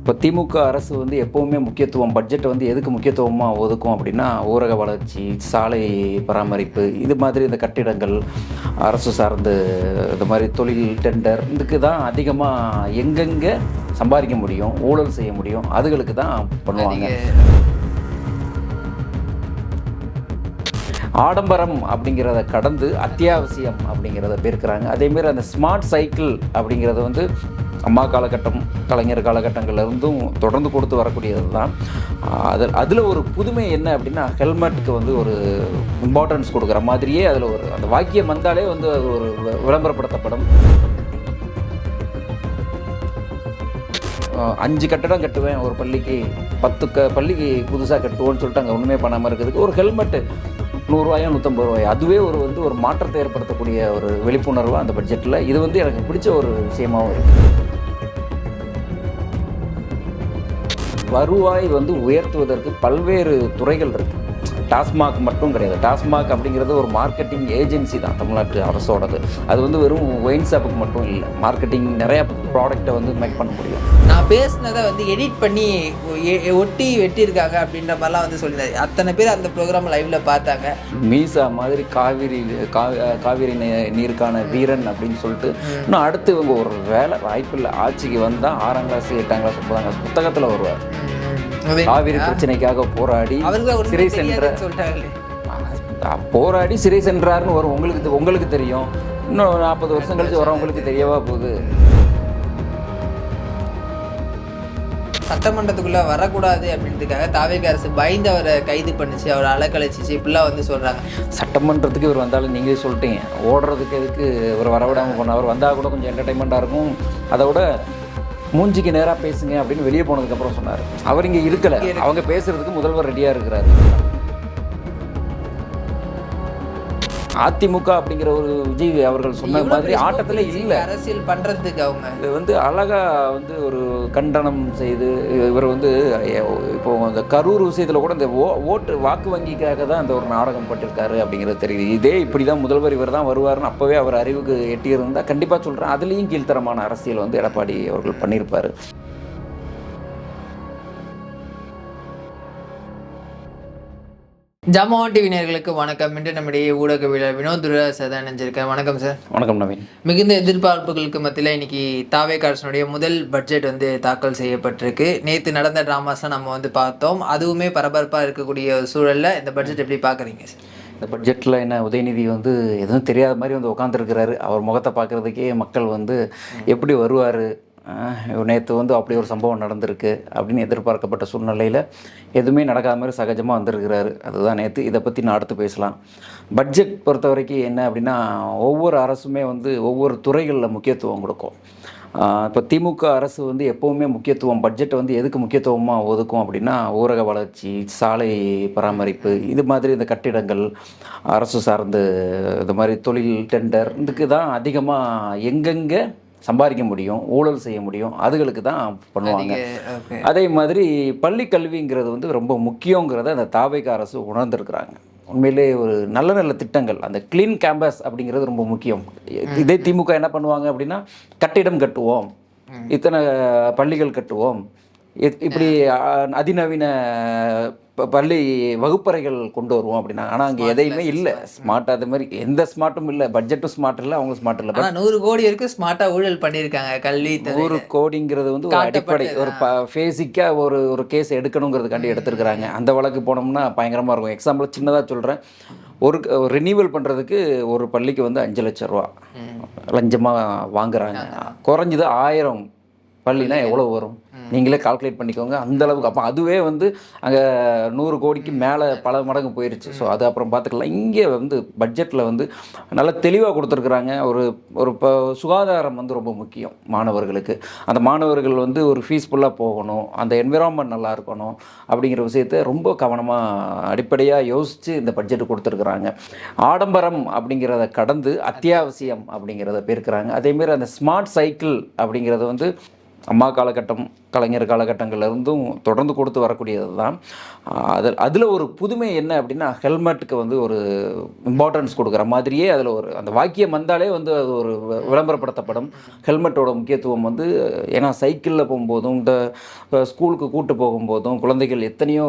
இப்போ திமுக அரசு வந்து எப்போவுமே முக்கியத்துவம் பட்ஜெட்டை வந்து எதுக்கு முக்கியத்துவமாக ஒதுக்கும் அப்படின்னா ஊரக வளர்ச்சி, சாலை பராமரிப்பு, இது மாதிரி இந்த கட்டிடங்கள், அரசு சார்ந்து இந்த மாதிரி தொழில் டெண்டர் இதுக்கு தான் அதிகமாக எங்கெங்கே சம்பாதிக்க முடியும், ஊழல் செய்ய முடியும், அதுகளுக்கு தான் பண்ணுவாங்க. ஆடம்பரம் அப்படிங்கிறத கடந்து அத்தியாவசியம் அப்படிங்கிறத பேருக்கிறாங்க. அதேமாரி அந்த ஸ்மார்ட் சைக்கிள் அப்படிங்கிறது வந்து அம்மா காலகட்டம், கலைஞர் காலகட்டங்கள்லேருந்தும் தொடர்ந்து கொடுத்து வரக்கூடியது தான். அதில் ஒரு புதுமை என்ன அப்படின்னா ஹெல்மெட்டுக்கு வந்து ஒரு இம்பார்ட்டன்ஸ் கொடுக்குற மாதிரியே அதில் ஒரு அந்த வாக்கியம் வந்தாலே வந்து அது ஒரு விளம்பரப்படுத்தப்படும். 5 கட்டடம் கட்டுவேன் ஒரு பள்ளிக்கு, 10 பள்ளிக்கு புதுசாக கட்டுவோன்னு சொல்லிட்டு அங்கே ஒன்றுமே பண்ணாமல் இருக்கிறதுக்கு ஒரு ஹெல்மெட்டு ₹100 ₹150, அதுவே ஒரு மாற்றத்தை ஏற்படுத்தக்கூடிய ஒரு விழிப்புணர்வு அந்த பட்ஜெட்டில். இது வந்து எனக்கு பிடிச்ச ஒரு விஷயமாகவும் இருக்குது. வருவாய் உயர்த்துவதற்கு பல்வேறு துறைகள் இருக்குது. டாஸ்மாக் மட்டும் கிடையாது. டாஸ்மாக் அப்படிங்கிறது ஒரு மார்க்கெட்டிங் ஏஜென்சி தான் தமிழ்நாட்டு அரசோடது. அது வெறும் ஒயின் ஷாப்புக்கு மட்டும் இல்லை, மார்க்கெட்டிங் நிறையா ப்ராடக்டை மேக் பண்ண முடியும். நான் பேசினதை எடிட் பண்ணி ஒட்டி வெட்டியிருக்காங்க அப்படின்ற மாதிரிலாம் சொல்லியிருந்தாரு. அத்தனை பேர் அந்த ப்ரோக்ராம் லைவ்ல பார்த்தாங்க. மீசா மாதிரி காவிரி நீருக்கான வீரன் அப்படின்னு சொல்லிட்டு இன்னும் அடுத்து இவங்க ஒரு வேலை வாய்ப்பு இல்லை. ஆட்சிக்கு வந்தால் 6ஆம் கிளாஸ் 8ஆம் கிளாஸ் 9ஆம் கிளாஸ் புத்தகத்தில் வருவார். காவிரி பிரச்சனைக்காக போராடி சிறை சென்ற சிறை சென்றார்னு வரும். உங்களுக்கு தெரியும். இன்னும் 40 வருஷம் கழிச்சு வரவங்களுக்கு தெரியவா போகுது? சட்டமன்றத்துக்குள்ள வரக்கூடாது அப்படின்றதுக்காக தாவேக அரசு பயந்து அவரை கைது பண்ணிச்சு, அவரை அலக்கழிச்சிச்சு, இப்படிலாம் சொல்றாங்க. சட்டமன்றத்துக்கு இவர் வந்தாலும் நீங்களே சொல்லிட்டீங்க, ஓடுறதுக்கு எதுக்கு இவர் வரவிடாமல் போன? அவர் வந்தால் கூட கொஞ்சம் என்டர்டைன்மெண்ட்டாக இருக்கும். அதை விட மூஞ்சிக்கு நேராக பேசுங்க அப்படின்னு வெளியே போனதுக்கப்புறம் சொன்னார். அவர் இங்கே இருக்கலை, அவங்க பேசுறதுக்கு முதல்வர் ரெடியாக இருக்கிறாரு. அதிமுக அப்படிங்கிற ஒரு விஜய் அவர்கள் சொன்ன மாதிரி ஆட்டத்தில் இல்லை. அரசியல் பண்ணுறதுக்கு அவங்க இது அழகாக ஒரு கண்டனம் செய்து இவர் இப்போ அந்த கரூர் விஷயத்தில் கூட இந்த வாக்கு வங்கிக்காக தான் இந்த ஒரு நாடகம் பட்டிருக்காரு அப்படிங்கிறது தெரியுது. இதே இப்படி தான் முதல்வர் இவர் தான் வருவார்னு அப்போவே அவர் அறிவுக்கு எட்டியிருந்தால் கண்டிப்பாக சொல்கிறேன், அதுலேயும் கீழ்த்தரமான அரசியல் எடப்பாடி அவர்கள் பண்ணியிருப்பார். ஜாமான் டிவி நேயர்களுக்கு வணக்கம். இன்று நம்முடைய ஊடகவியலாளர் வினோத் துரைராஜ் நினைஞ்சிருக்கேன். வணக்கம் சார். வணக்கம் நவீன். மிகுந்த எதிர்பார்ப்புகளுக்கு மத்தியில் இன்னைக்கு தாவேக அரசனுடைய முதல் பட்ஜெட் தாக்கல் செய்யப்பட்டிருக்கு. நேற்று நடந்த ட்ராமாஸ்லாம் நம்ம பார்த்தோம். அதுவுமே பரபரப்பாக இருக்கக்கூடிய சூழலில் இந்த பட்ஜெட் எப்படி பார்க்குறீங்க சார்? இந்த பட்ஜெட்டில் என்ன, உதயநிதி எதுவும் தெரியாத மாதிரி உட்காந்துருக்கிறாரு. அவர் முகத்தை பார்க்குறதுக்கே மக்கள் எப்படி வருவார், நேற்று அப்படி ஒரு சம்பவம் நடந்திருக்கு அப்படின்னு எதிர்பார்க்கப்பட்ட சூழ்நிலையில் எதுவுமே நடக்காத மாதிரி சகஜமாக வந்திருக்கிறாரு. அதுதான் நேற்று. இதை பற்றி நான் அடுத்து பேசலாம். பட்ஜெட் பொறுத்த வரைக்கும் என்ன அப்படின்னா, ஒவ்வொரு அரசுமே ஒவ்வொரு துறைகளில் முக்கியத்துவம் கொடுக்கும். இப்போ திமுக அரசு எப்போவுமே முக்கியத்துவம் பட்ஜெட்டை எதுக்கு முக்கியத்துவமாக ஒதுக்கும் அப்படின்னா ஊரக வளர்ச்சி, சாலை பராமரிப்பு, இது மாதிரி இந்த கட்டிடங்கள், அரசு சார்ந்து இந்த மாதிரி தொழில் டெண்டர் இதுக்கு தான் அதிகமாக எங்கெங்கே சம்பாதிக்க முடியும், ஊழல் செய்ய முடியும், அதுகளுக்கு தான் பண்ணுவாங்க. அதே மாதிரி பள்ளி கல்விங்கிறது ரொம்ப முக்கியங்கிறத அந்த தாவேக அரசு உணர்ந்திருக்கிறாங்க. உண்மையிலே ஒரு நல்ல நல்ல திட்டங்கள், அந்த க்ளீன் கேம்பஸ் அப்படிங்கிறது ரொம்ப முக்கியம். இதே திமுக என்ன பண்ணுவாங்க அப்படின்னா, கட்டிடம் கட்டுவோம், இத்தனை பள்ளிகள் கட்டுவோம், இப்படி அதிநவீன பள்ளி வகுப்பறைகள் கொண்டு வருவோம் அப்படின்னா. ஆனால் அங்கே எதையுமே இல்லை ஸ்மார்ட். அது மாதிரி எந்த ஸ்மார்ட்டும் இல்லை. பட்ஜெட்டும் ஸ்மார்ட் இல்லை, அவங்க ஸ்மார்ட் இல்லை. 100 கோடி வரைக்கும் ஸ்மார்ட்டாக ஊழல் பண்ணியிருக்காங்க கல்வி. 100 கோடிங்கிறது ஒரு அடிப்படை, ஒரு பேசிக்காக ஒரு கேஸ் எடுக்கணுங்கிறதுக்காண்டி எடுத்துருக்குறாங்க. அந்த வழக்கு போனோம்னா பயங்கரமாக இருக்கும். எக்ஸாம்பிள் சின்னதாக சொல்கிறேன். ஒரு ரினியூவல் பண்ணுறதுக்கு ஒரு பள்ளிக்கு 5 லட்சம் ரூபா லஞ்சமாக வாங்குறாங்க. குறைஞ்சது 1000 பள்ளினா எவ்வளோ வரும் நீங்களே கால்குலேட் பண்ணிக்கோங்க. அந்தளவுக்கு. அப்போ அதுவே அங்கே 100 கோடிக்கு மேலே பல மடங்கு போயிடுச்சு. ஸோ அது அப்புறம் பார்த்துக்கலாம். இங்கே பட்ஜெட்டில் நல்லா தெளிவாக கொடுத்துருக்குறாங்க. ஒரு சுகாதாரம் ரொம்ப முக்கியம் மாணவர்களுக்கு. அந்த மாணவர்கள் ஒரு பீஸ்ஃபுல்லாக போகணும், அந்த என்விரான்மெண்ட் நல்லா இருக்கணும் அப்படிங்கிற விஷயத்தை ரொம்ப கவனமாக அடிப்படையாக யோசித்து இந்த பட்ஜெட்டு கொடுத்துருக்குறாங்க. ஆடம்பரம் அப்படிங்கிறத கடந்து அத்தியாவசியம் அப்படிங்கிறத பேருக்கிறாங்க. அதேமாரி அந்த ஸ்மார்ட் சைக்கிள் அப்படிங்கிறது அம்மா காலகட்டம், கலைஞர் காலகட்டங்கள்லேருந்தும் தொடர்ந்து கொடுத்து வரக்கூடியது தான். அதில் ஒரு புதுமை என்ன அப்படின்னா, ஹெல்மெட்டுக்கு வந்து ஒரு இம்பார்ட்டன்ஸ் கொடுக்குற மாதிரியே அதில் ஒரு அந்த வாக்கியம் வந்தாலே வந்து அது ஒரு விளம்பரப்படுத்தப்படும். ஹெல்மெட்டோட முக்கியத்துவம் வந்து, ஏன்னா சைக்கிளில் போகும்போதும் இந்த ஸ்கூலுக்கு கூட்டு போகும்போதும் குழந்தைகள் எத்தனையோ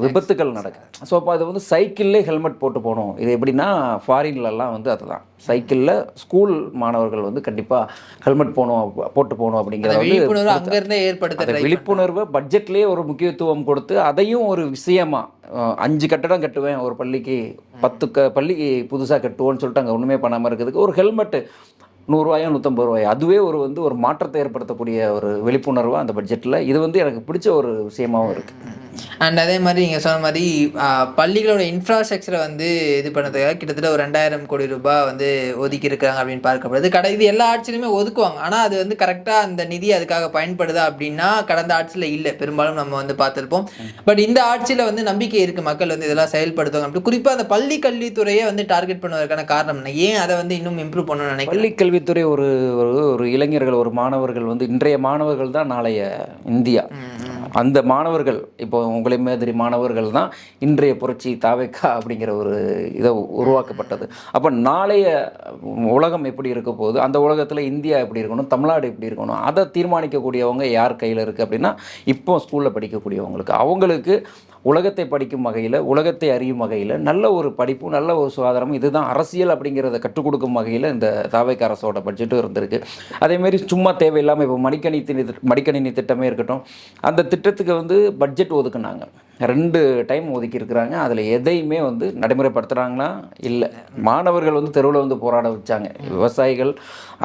விபத்துக்கள் நடக்குது. ஸோ அப்போ அது வந்து சைக்கிள்லே ஹெல்மெட் போட்டு போகணும். இது எப்படின்னா ஃபாரின்லலாம் வந்து அதுதான், சைக்கிளில் ஸ்கூல் மாணவர்கள் வந்து கண்டிப்பாக ஹெல்மெட் போட்டு போகணும் அப்படிங்கிறத விழிப்புணர்வு அங்கேருந்தே ஏற்படுத்த விழிப்புணர்வு பட்ஜெட்லேயே ஒரு முக்கியத்துவம் கொடுத்து அதையும் ஒரு விஷயமா 5 கட்டடம் கட்டுவேன் ஒரு பள்ளிக்கு, 10 பள்ளிக்கு புதுசாக கட்டுவோன்னு சொல்லிட்டு அங்கே ஒன்றுமே பண்ணாமல் இருக்கிறதுக்கு ஒரு ஹெல்மெட்டு ₹100 ₹150, அதுவே ஒரு மாற்றத்தை ஏற்படுத்தக்கூடிய ஒரு விழிப்புணர்வாக அந்த பட்ஜெட்டில் இது வந்து எனக்கு பிடிச்ச ஒரு விஷயமாகவும் இருக்குது. அண்ட் அதே மாதிரி நீங்கள் சொன்ன மாதிரி பள்ளிகளோட இன்ஃப்ராஸ்ட்ரக்சரை வந்து இது பண்ணதுக்காக கிட்டத்தட்ட ஒரு 2000 கோடி ரூபாய் வந்து ஒதுக்கி இருக்காங்க அப்படின்னு பார்க்கப்படுது. இது எல்லா ஆட்சியிலுமே ஒதுக்குவாங்க, ஆனால் அது வந்து கரெக்டாக அந்த நிதி அதுக்காக பயன்படுதா அப்படின்னா கடந்த ஆட்சியில் இல்லை, பெரும்பாலும் நம்ம வந்து பார்த்துருப்போம். பட் இந்த ஆட்சியில் வந்து நம்பிக்கை இருக்குது, மக்கள் வந்து இதெல்லாம் செயல்படுத்துவாங்க அப்படி. குறிப்பாக அந்த பள்ளி கல்வித்துறையை வந்து டார்கெட் பண்ணுவதற்கான காரணம் என்ன? ஏன் அதை வந்து இன்னும் இம்ப்ரூவ் பண்ணணும்னு நினைக்கிறேன்? பள்ளி கல்வித்துறை ஒரு இளைஞர்கள், ஒரு மாணவர்கள் வந்து இன்றைய மாணவர்கள் தான் நாளைய இந்தியா. அந்த மாணவர்கள், இப்போ உங்களை மாதிரி மாணவர்கள் தான் இன்றைய புரட்சி தாவேக்கா அப்படிங்கிற ஒரு இதை உருவாக்கப்பட்டது. அப்போ நாளைய உலகம் எப்படி இருக்க போகுது, அந்த உலகத்தில் இந்தியா எப்படி இருக்கணும், தமிழ்நாடு எப்படி இருக்கணும், அதை தீர்மானிக்கக்கூடியவங்க யார் கையில் இருக்குது அப்படின்னா இப்போ ஸ்கூலில் படிக்கக்கூடியவங்களுக்கு. அவங்களுக்கு உலகத்தை படிக்கும் வகையில், உலகத்தை அறியும் வகையில் நல்ல ஒரு படிப்பு, நல்ல ஒரு சுகாதாரம், இதுதான் அரசியல் அப்படிங்கிறத கற்றுக் கொடுக்கும் வகையில் இந்த தாவேக்கா அரசோட பட்ஜெட்டும் இருந்திருக்கு. அதேமாரி சும்மா தேவையில்லாமல் இப்போ மடிக்கணினி திட்டமே இருக்கட்டும், அந்த திட்டத்துக்கு வந்து பட்ஜெட் ஒதுக்குனாங்க, 2 டைம் ஒதுக்கியிருக்கிறாங்க. அதில் எதையுமே வந்து நடைமுறைப்படுத்துகிறாங்களா இல்லை. மாணவர்கள் வந்து தெருவில் வந்து போராட வச்சாங்க. விவசாயிகள்,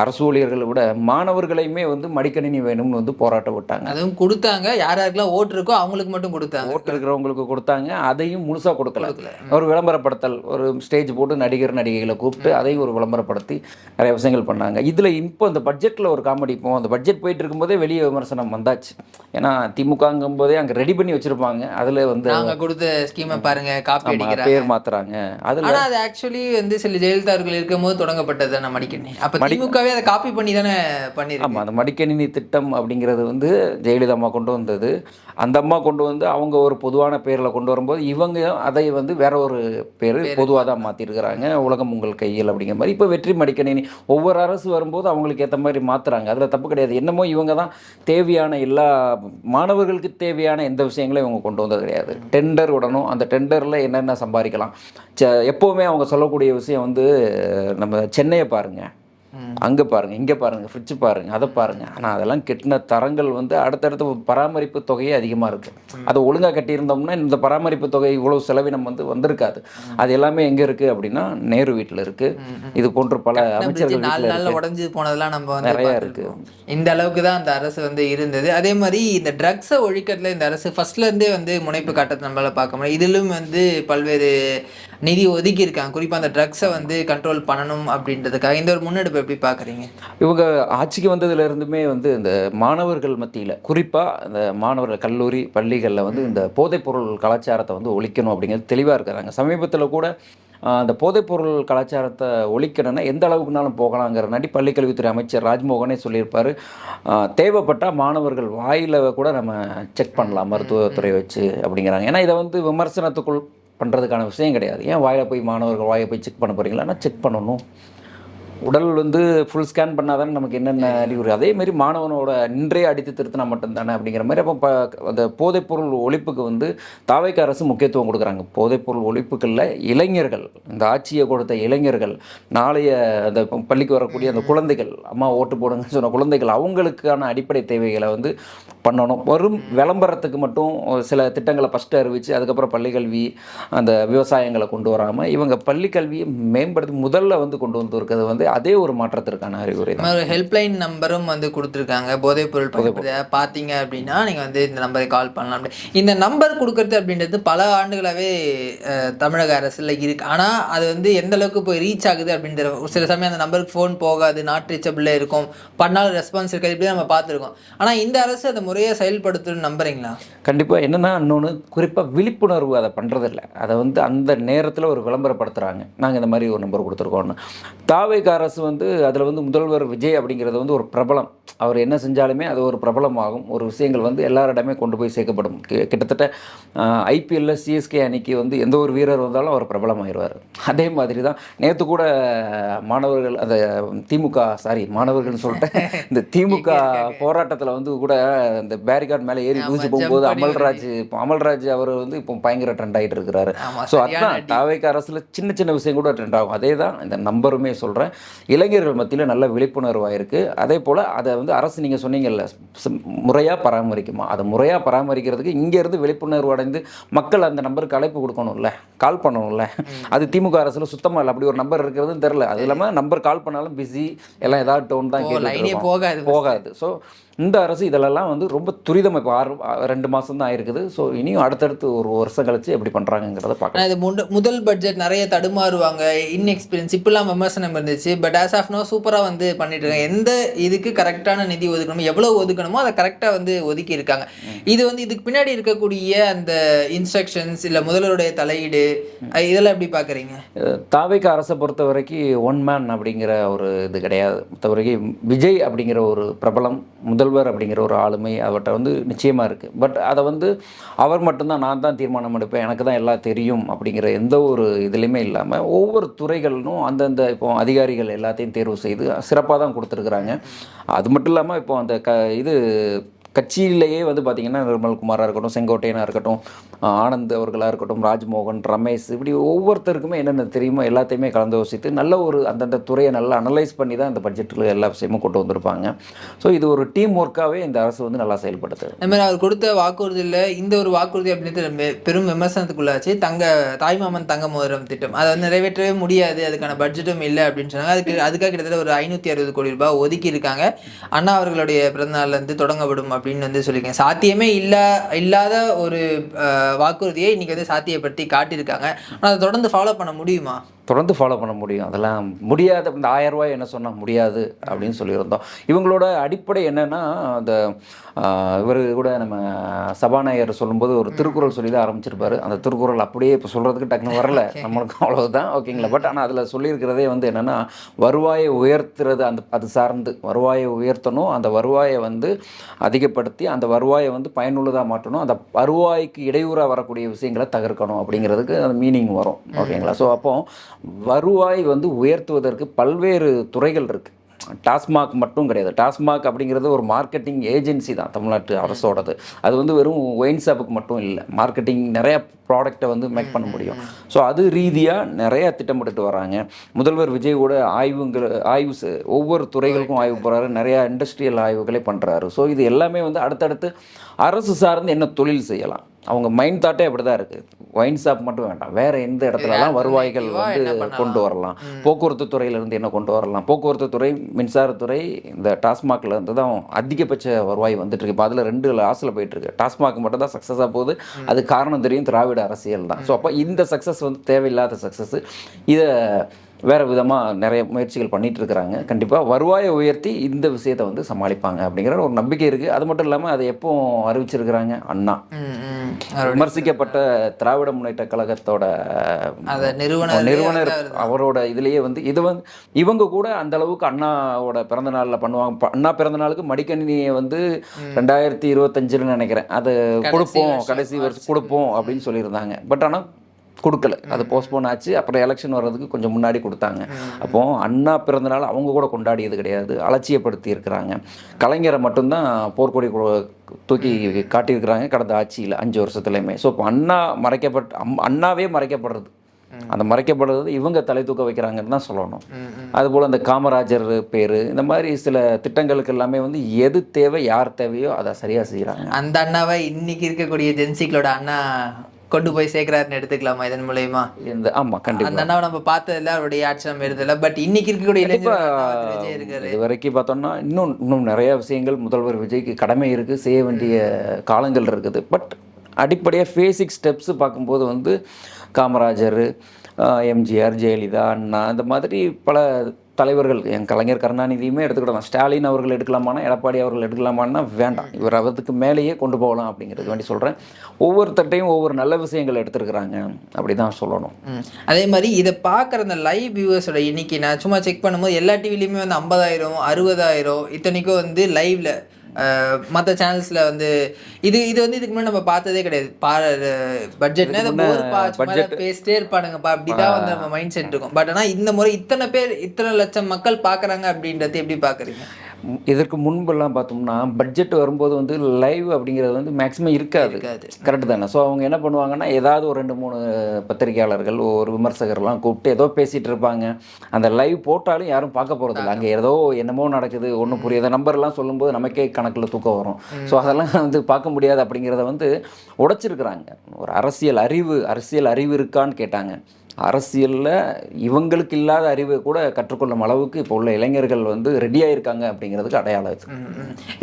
அரசு ஊழியர்களை விட மாணவர்களையுமே வந்து மடிக்கணினி வேணும்னு வந்து போராட்டம் விட்டாங்க. அதுவும் கொடுத்தாங்க, யாருக்கெல்லாம் ஓட்டு இருக்கோ அவங்களுக்கு மட்டும் கொடுத்தாங்க. ஓட்டு இருக்கிறவங்களுக்கு கொடுத்தாங்க, அதையும் முழுசாக கொடுக்கல. ஒரு விளம்பரப்படுத்தல், ஒரு ஸ்டேஜ் போட்டு நடிகைகளை கூப்பிட்டு அதையும் ஒரு விளம்பரப்படுத்தி நிறைய விஷயங்கள் பண்ணாங்க. இதில் இப்போ இந்த பட்ஜெட்டில் ஒரு காமெடி, இப்போ அந்த பட்ஜெட் போயிட்டு இருக்கும்போதே வெளியே விமர்சனம் வந்தாச்சு. ஏன்னா திமுகங்கும் போதே அங்கே ரெடி பண்ணி வச்சிருப்பாங்க, அதில் வந்து நாங்க கொடுத்த ஸ்கீமை பாருங்க, காப்பி அடிக்கிறாங்க, பேர் மாத்துறாங்க. அதுல அது ஆக்சுவலி வந்து சில ஜெயலலிதா அவர்கள் இருக்கும்போது தொடங்கப்பட்டது நம்ம மடிக்கணினி. அப்ப திமுகவே அதை காப்பி பண்ணி தானே பண்ணிருக்கு. ஆமா, அந்த மடிக்கணினி திட்டம் அப்படிங்கிறது வந்து ஜெயலலிதா அம்மா கொண்டு வந்தது. அந்த அம்மா கொண்டு வந்து அவங்க ஒரு பொதுவான பேரில் கொண்டு வரும்போது இவங்க அதை வந்து வேற ஒரு பேர் பொதுவாக தான் மாற்றிருக்கிறாங்க, உலகம் உங்கள் கையில் அப்படிங்கிற மாதிரி. இப்போ வெற்றி மடிக்கணினி ஒவ்வொரு அரசு வரும்போது அவங்களுக்கு ஏற்ற மாதிரி மாற்றுறாங்க, அதில் தப்பு கிடையாது. என்னமோ இவங்க தான் தேவையான எல்லா மாணவர்களுக்கு தேவையான எந்த விஷயங்களையும் இவங்க கொண்டு வந்தது கிடையாது. டெண்டர் விடணும், அந்த டெண்டரில் என்னென்ன சம்பாதிக்கலாம். எப்போவுமே அவங்க சொல்லக்கூடிய விஷயம் வந்து, நம்ம சென்னையை பாருங்கள், அங்கே பாருங்கள், இங்கே பாருங்கள், ஃப்ரிட்ஜ் பாருங்கள், அதை பாருங்கள். ஆனால் அதெல்லாம் கட்டின தரங்கள் வந்து அடுத்தடுத்த பராமரிப்பு தொகையே அதிகமாக இருக்குது. அதை ஒழுங்காக கட்டியிருந்தோம்னா இந்த பராமரிப்பு தொகை இவ்வளோ செலவினம் வந்து வந்திருக்காது. அது எல்லாமே எங்கே இருக்குது அப்படின்னா நேரு வீட்டில் இருக்குது. இது போன்ற பல அமைச்சர்கள் நாள் உடஞ்சி போனதெல்லாம் நம்ம வந்து நிறையா இருக்குது. இந்த அளவுக்கு தான் அந்த அரசு வந்து இருந்தது. அதே மாதிரி இந்த ட்ரக்ஸை ஒழிக்கிறதுல இந்த அரசு ஃபர்ஸ்ட்லேருந்தே வந்து முனைப்பு காட்டுறது நம்மளால் பார்க்க முடியும். இதிலும் வந்து பல்வேறு நிதி ஒதுக்கி இருக்காங்க, குறிப்பாக அந்த ட்ரக்ஸை வந்து கண்ட்ரோல் பண்ணணும் அப்படின்றதுக்காக. இந்த ஒரு முன்னெடுப்பு எப்படி பார்க்குறீங்க? இவங்க ஆட்சிக்கு வந்ததுலேருந்துமே வந்து இந்த மாணவர்கள் மத்தியில், குறிப்பாக இந்த மாணவர்கள் கல்லூரி பள்ளிகளில் வந்து இந்த போதைப்பொருள் கலாச்சாரத்தை வந்து ஒழிக்கணும் அப்படிங்கிறது தெளிவாக இருக்கிறாங்க. சமீபத்தில் கூட அந்த போதைப்பொருள் கலாச்சாரத்தை ஒழிக்கணும்னா எந்த அளவுக்குனாலும் போகலாங்கிறனாடி பள்ளிக்கல்வித்துறை அமைச்சர் ராஜ்மோகனே சொல்லியிருப்பார், தேவைப்பட்டால் மாணவர்கள் வாயில் கூட நம்ம செக் பண்ணலாம் மருத்துவத்துறை வச்சு அப்படிங்கிறாங்க. ஏன்னா இதை வந்து விமர்சனத்துக்குள் பண்ணுறதுக்கான விஷயம் கிடையாது. ஏன் மாணவர்கள் வாயை போய் செக் பண்ண போகிறீங்களா? செக் பண்ணணும். உடல் வந்து ஃபுல் ஸ்கேன் பண்ணால் தானே நமக்கு என்னென்ன அறிகுறி. அதேமாரி மாணவனோட இன்றைய அடித்து திருத்தினா மட்டும்தானே அப்படிங்கிற மாதிரி. அப்போ அந்த போதைப்பொருள் ஒழிப்புக்கு வந்து தாவேக்கா அரசு முக்கியத்துவம் கொடுக்குறாங்க. போதைப்பொருள் ஒழிப்புகளில் இளைஞர்கள், இந்த ஆட்சியை கொடுத்த இளைஞர்கள், நாளைய அந்த பள்ளிக்கு வரக்கூடிய அந்த குழந்தைகள், அம்மா ஓட்டு போடுங்கன்னு சொன்ன குழந்தைகள், அவங்களுக்கான அடிப்படை தேவைகளை வந்து பண்ணணும். வரும் விளம்பரத்துக்கு மட்டும் சில திட்டங்களை ஃபஸ்ட்டு அறிவித்து அதுக்கப்புறம் பள்ளிக்கல்வி, அந்த விவசாயங்களை கொண்டு வராமல் இவங்க பள்ளிக்கல்வியை மேம்படுத்தி முதல்ல வந்து கொண்டு வந்து இருக்கிறது வந்து அதே ஒரு மாற்றத்திற்கான அறிகுறி தான். ஒரு ஹெல்ப்லைன் நம்பரும் வந்து கொடுத்துருக்காங்க. போதைப்பொருள் பார்த்தீங்க அப்படின்னா நீங்கள் வந்து இந்த நம்பரை கால் பண்ணலாம். இந்த நம்பர் கொடுக்கறது அப்படின்றது பல ஆண்டுகளாகவே தமிழக அரசில் இருக்குது. ஆனால் அது வந்து எந்த அளவுக்கு போய் ரீச் ஆகுது அப்படின்ற, சில சமயம் அந்த நம்பருக்கு ஃபோன் போகாது, நாட் ரீச்சபிளாக இருக்கும், பண்ணாலும் ரெஸ்பான்ஸ் இருக்காது, இப்படி நம்ம பார்த்துருக்கோம். ஆனால் இந்த அரசு அதை முறையாக செயல்படுத்தணும்னு நம்புறீங்களா? கண்டிப்பாக. என்னென்னா இன்னொன்று, குறிப்பாக விழிப்புணர்வு அதை பண்ணுறதில்ல. அதை வந்து அந்த நேரத்தில் ஒரு விளம்பரப்படுத்துகிறாங்க, நாங்கள் இந்த மாதிரி ஒரு நம்பர் கொடுத்துருக்கோன்னு. தாவேக்கா அரசு வந்து அதில் வந்து முதல்வர் விஜய் அப்படிங்கிறது வந்து ஒரு பிரபலம். அவர் என்ன செஞ்சாலுமே அது ஒரு பிரபலமாகும். ஒரு விஷயங்கள் வந்து எல்லாரிடமே கொண்டு போய் சேர்க்கப்படும். கிட்டத்தட்ட ஐபிஎல்ல சிஎஸ்கே அணிக்கு வந்து எந்த ஒரு வீரர் வந்தாலும் அவர் பிரபலமாகிடுவார். அதே மாதிரி தான் நேற்று கூட மாணவர்கள் அந்த மாணவர்கள்னு சொல்லிட்டு இந்த திமுக போராட்டத்தில் வந்து கூட இந்த பேரிகார்ட் மேலே ஏறி குதிச்சு போகும்போது அமல்ராஜ் அவர் வந்து இப்போ பயங்கர ட்ரெண்ட் ஆகிட்டு இருக்கிறாரு. ஸோ அதுதான் தாவேக்கா அரசில் சின்ன சின்ன விஷயம் கூட ட்ரெண்ட் ஆகும். அதே தான் இந்த நம்பருமே சொல்கிறேன். இளைஞர்கள் மத்தியில் நல்ல விழிப்புணர்வாக இருக்குது. அதே போல் அதை வந்து அரசு நீங்கள் சொன்னீங்கல்ல முறையாக பராமரிக்குமா, அதை முறையாக பராமரிக்கிறதுக்கு இங்கேருந்து விழிப்புணர்வு அடைந்து மக்கள் அந்த நம்பருக்கு அழைப்பு கொடுக்கணும்ல, கால் பண்ணணும்ல. அது திமுக அரசில் சுத்தமாக இல்லை. அப்படி ஒரு நம்பர் இருக்கிறதுன்னு தெரில. அது இல்லாமல் நம்பர் கால் பண்ணாலும் பிஸி, எல்லாம் ஏதாவது டோன் தான் போகாது. ஸோ இந்த அரசு இதிலெல்லாம் வந்து ரொம்ப துரிதம். இப்போ 2 மாதம் தான் ஆயிருக்குது. ஸோ இனியும் அடுத்தடுத்து ஒரு வருஷம் கழிச்சு எப்படி பண்ணுறாங்கிறத பார்க்கலாம். இது முதல் பட்ஜெட் நிறைய தடுமாறுவாங்க, இன்எக்ஸ்பீரியன்ஸ் இப்பெல்லாம் விமர்சனம் இருந்துச்சு. பட் ஆஸ் ஆஃப் நோ சூப்பராக வந்து பண்ணிட்டு இருக்காங்க. எந்த இதுக்கு கரெக்டான நிதி ஒதுக்கணுமோ, எவ்வளோ ஒதுக்கணுமோ அதை கரெக்டாக வந்து ஒதுக்கி இருக்காங்க. இது வந்து இதுக்கு பின்னாடி இருக்கக்கூடிய அந்த இன்ஸ்ட்ரக்ஷன்ஸ் இல்லை முதல்வருடைய தலையீடு இதெல்லாம் எப்படி பார்க்குறீங்க? தாவேக்கா அரசை பொறுத்த வரைக்கும் ஒன் மேன் அப்படிங்கிற ஒரு இது கிடையாது. பொறுத்த வரைக்கும் விஜய் அப்படிங்கிற ஒரு பிரபலம், முதல்வர் அப்படிங்கிற ஒரு ஆளுமை அவர்கிட்ட வந்து நிச்சயமாக இருக்குது. பட் அதை வந்து அவர் மட்டும்தான் நான் தான் தீர்மானம் எடுப்பேன், எனக்கு தான் எல்லாம் தெரியும் அப்படிங்கிற எந்த ஒரு இதுலேயுமே இல்லாமல் ஒவ்வொரு துறைகளும் அந்தந்த இப்போ அதிகாரிகள் எல்லாத்தையும் தேர்வு செய்து சிறப்பாக தான் கொடுத்துருக்குறாங்க. அது மட்டும் இல்லாமல் இப்போ அந்த கட்சியிலேயே வந்து பார்த்திங்கன்னா நிர்மல்குமாராக இருக்கட்டும், செங்கோட்டையனாக இருக்கட்டும், ஆனந்த் அவர்களாக இருக்கட்டும், ராஜ்மோகன், ரமேஷ், இப்படி ஒவ்வொருத்தருக்குமே என்னென்ன தெரியுமோ எல்லாத்தையுமே கலந்து யோசித்து நல்ல ஒரு அந்தந்த துறையை நல்லா அனலைஸ் பண்ணி தான் இந்த பட்ஜெட்டில் எல்லா விஷயமும் கொண்டு வந்திருப்பாங்க. ஸோ இது ஒரு டீம் ஒர்க்காகவே இந்த அரசு வந்து நல்லா செயல்படுது. அதுமாதிரி அவர் கொடுத்த வாக்குறுதியில் இந்த ஒரு வாக்குறுதி அப்படின்றது பெரும் விமர்சனத்துக்குள்ளாச்சு. தாய்மாமன் தங்க மோதிரம் திட்டம் அதை வந்து நிறைவேற்றவே முடியாது, அதுக்கான பட்ஜெட்டும் இல்லை அப்படின்னு சொன்னாங்க. அதுக்காக கிட்டத்தட்ட ஒரு 560 கோடி ரூபாய் ஒதுக்கி இருக்காங்க. அண்ணா அவர்களுடைய பிறந்தநாள்லேருந்து தொடங்கப்படும் அப்படின்னு வந்து சொல்லியிருக்கேன். சாத்தியமே இல்லாத ஒரு வாக்குறுதியை இன்னைக்கு வந்து சாத்தியப்படுத்தி காட்டியிருக்காங்க. ஆனால் அதை தொடர்ந்து ஃபாலோ பண்ண முடியுமா? தொடர்ந்து ஃபாலோ பண்ண முடியும். அதெல்லாம் முடியாது. இந்த 1000 ரூபாய் என்ன சொன்னால் முடியாது அப்படின்னு சொல்லியிருந்தோம். இவங்களோட அடிப்படை என்னென்னா, அந்த இவர் கூட நம்ம சபாநாயகர் சொல்லும்போது ஒரு திருக்குறள் சொல்லி தான் ஆரம்பிச்சிருப்பார். அந்த திருக்குறள் அப்படியே இப்போ சொல்கிறதுக்கு டக்குன்னு வரல நம்மளுக்கு, அவ்வளவுதான். ஓகேங்களா? பட் ஆனால் அதில் சொல்லியிருக்கிறதே வந்து என்னென்னா, வருவாயை உயர்த்துறது, அது சார்ந்து வருவாயை உயர்த்தணும், அந்த வருவாயை வந்து அதிகப்படுத்தி அந்த வருவாயை வந்து பயனுள்ளதாக மாற்றணும், அந்த வருவாய்க்கு இடையூறாக வரக்கூடிய விஷயங்களை தவிர்க்கணும் அப்படிங்கிறதுக்கு அந்த மீனிங் வரும். ஓகேங்களா? ஸோ அப்போ வருவாய் வந்து உயர்த்துவதற்கு பல்வேறு துறைகள் இருக்குது. டாஸ்மாக் மட்டும் கிடையாது. டாஸ்மாக் அப்படிங்கிறது ஒரு மார்க்கெட்டிங் ஏஜென்சி தான் தமிழ்நாட்டு அரசோடது. அது வந்து வெறும் ஒயின் ஷாப்புக்கு மட்டும் இல்லை, மார்க்கெட்டிங் நிறையா ப்ராடக்டை வந்து மேக் பண்ண முடியும். ஸோ அது ரீதியாக நிறையா திட்டமிட்டு வராங்க. முதல்வர் விஜய் கூட ஒவ்வொரு துறைகளுக்கும் ஆய்வு போகிறாரு, நிறையா இண்டஸ்ட்ரியல் ஆய்வுகளை பண்ணுறாரு. ஸோ இது எல்லாமே வந்து அடுத்தடுத்து அரசு சார்ந்து என்ன தொழில் செய்யலாம், அவங்க மைண்ட் தாட்டே அப்படி தான் இருக்குது. ஒயின் ஷாப் மட்டும் வேண்டாம், வேறு எந்த இடத்துலலாம் வருவாய்கள் வந்து கொண்டு வரலாம், போக்குவரத்து துறையிலேருந்து என்ன கொண்டு வரலாம். போக்குவரத்து துறை, மின்சாரத்துறை, இந்த டாஸ்மாகில் இருந்து தான் அதிகபட்ச வருவாய் வந்துட்டுருக்கு. இப்போ அதில் 2 லாஸில் போயிட்டுருக்கு. டாஸ்மாக் மட்டும் தான் சக்ஸஸாக போகுது. அது காரணம் தெரியும், திராவிட அரசியல் தான். ஸோ அப்போ இந்த சக்ஸஸ் வந்து தேவையில்லாத சக்ஸஸ். இதை வேறு விதமாக நிறைய முயற்சிகள் பண்ணிகிட்டு இருக்கிறாங்க. கண்டிப்பாக வருவாயை உயர்த்தி இந்த விஷயத்தை வந்து சமாளிப்பாங்க அப்படிங்கிற ஒரு நம்பிக்கை இருக்குது. அது மட்டும் இல்லாமல் அதை எப்போ அறிவிச்சிருக்கிறாங்க, அண்ணா விமர்சிக்கப்பட்ட திராவிட முன்னேற்ற கழகத்தோட நிறுவனர் அவரோட இதுலேயே வந்து இவங்க கூட அந்த அளவுக்கு அண்ணாவோட பிறந்த நாளில் பண்ணுவாங்க. அண்ணா பிறந்த நாளுக்கு மடிக்கணினியை வந்து 2025 நினைக்கிறேன் அது கொடுப்போம், கடைசி வருஷம் கொடுப்போம் அப்படின்னு சொல்லியிருந்தாங்க. பட் ஆனால் கொடுக்கல, அது போஸ்ட்போன் ஆச்சு. அப்புறம் எலெக்ஷன் வர்றதுக்கு கொஞ்சம் முன்னாடி கொடுத்தாங்க. அப்போது அண்ணா பிறந்தநாள் அவங்க கூட கொண்டாடியது கிடையாது, அலட்சியப்படுத்தி இருக்கிறாங்க. கலைஞரை மட்டும்தான் போர்க்கொடி தூக்கி காட்டியிருக்கிறாங்க கடந்த ஆட்சியில் 5 வருஷத்துலையுமே. ஸோ இப்போ அண்ணாவே மறைக்கப்படுறது, அந்த மறைக்கப்படுறது இவங்க தலை தூக்க வைக்கிறாங்கன்னு தான் சொல்லணும். அதுபோல் அந்த காமராஜர் பேர், இந்த மாதிரி சில திட்டங்களுக்கு எல்லாமே வந்து எது தேவை, யார் தேவையோ அதை சரியாக செய்கிறாங்க. அந்த அண்ணாவை இன்னைக்கு இருக்கக்கூடிய ஜென்சிகளோட அண்ணா கொண்டு போய் சேர்க்கிறாருன்னு எடுத்துக்கலாமா இதன் மூலயமா? ஆமாம், கண்டிப்பாக. அந்த அண்ணாவை நம்ம பார்த்ததில்ல, அவருடைய ஆட்சி நம்ம எழுதல. பட் இன்னைக்கு இருக்கக்கூடிய இது வரைக்கும் பார்த்தோம்னா இன்னும் நிறைய விஷயங்கள் முதல்வர் விஜய்க்கு கடமை இருக்குது, செய்ய வேண்டிய காலங்கள் இருக்குது. பட் அடிப்படையாக பேசிக் ஸ்டெப்ஸு பார்க்கும்போது வந்து காமராஜர், எம்ஜிஆர், ஜெயலலிதா, அண்ணா, இந்த மாதிரி பல தலைவர்கள் என் கலைஞர் கருணாநிதியுமே எடுத்துக்கிடலாம், ஸ்டாலின் அவர்கள் எடுக்கலாமான்னா, எடப்பாடி அவர்கள் எடுக்கலாமான்னா வேண்டாம், இவர் அதுக்கு மேலேயே கொண்டு போகலாம் அப்படிங்கிறது வேண்டி சொல்கிறேன். ஒவ்வொருத்தட்டையும் ஒவ்வொரு நல்ல விஷயங்கள் எடுத்துருக்குறாங்க அப்படி தான் சொல்லணும். அதே மாதிரி இதை பார்க்குற அந்த லைவ் வியூவர்ஸோட எண்ணிக்கை நான் சும்மா செக் பண்ணும்போது எல்லா டிவிலையுமே வந்து 50,000 60,000 இத்தனைக்கும் வந்து லைவ்ல மற்ற சேனல்ஸில் வந்து இது வந்து இதுக்கு முன்னாடி நம்ம பார்த்ததே கிடையாது. பட்ஜெட்னா பட்ஜெட் பேசிட்டே இருப்பானுங்கப்பா, அப்படிதான் வந்து நம்ம மைண்ட் செட் இருக்கும். பட் ஆனால் இந்த முறை இத்தனை பேர் இத்தனை லட்சம் மக்கள் பார்க்குறாங்க அப்படின்றது எப்படி பார்க்குறீங்க? இதற்கு முன்பெல்லாம் பார்த்தோம்னா பட்ஜெட் வரும்போது வந்து லைவ் அப்படிங்கிறது வந்து மேக்ஸிமம் இருக்காது. கரெக்டு தானே? ஸோ அவங்க என்ன பண்ணுவாங்கன்னா, ஏதாவது ஒரு 2-3 பத்திரிகையாளர்கள் ஒரு விமர்சகர்லாம் கூப்பிட்டு ஏதோ பேசிகிட்டு இருப்பாங்க. அந்த லைவ் போட்டாலும் யாரும் பார்க்க போகிறதில்ல. அங்கே ஏதோ என்னமோ நடக்குது, ஒன்றும் புரியாத நம்பர்லாம் சொல்லும்போது நமக்கே கணக்கில் தூக்கம் வரும். ஸோ அதெல்லாம் வந்து பார்க்க முடியாது அப்படிங்கிறத வந்து உடைச்சிருக்கிறாங்க. ஒரு அரசியல் அறிவு இருக்கான்னு கேட்டாங்க. அரசியலில் இவங்களுக்கு இல்லாத அறிவை கூட கற்றுக்கொள்ளும் அளவுக்கு இப்போ உள்ள இளைஞர்கள் வந்து ரெடியாக இருக்காங்க அப்படிங்கிறதுக்கு அடையாளம் இது.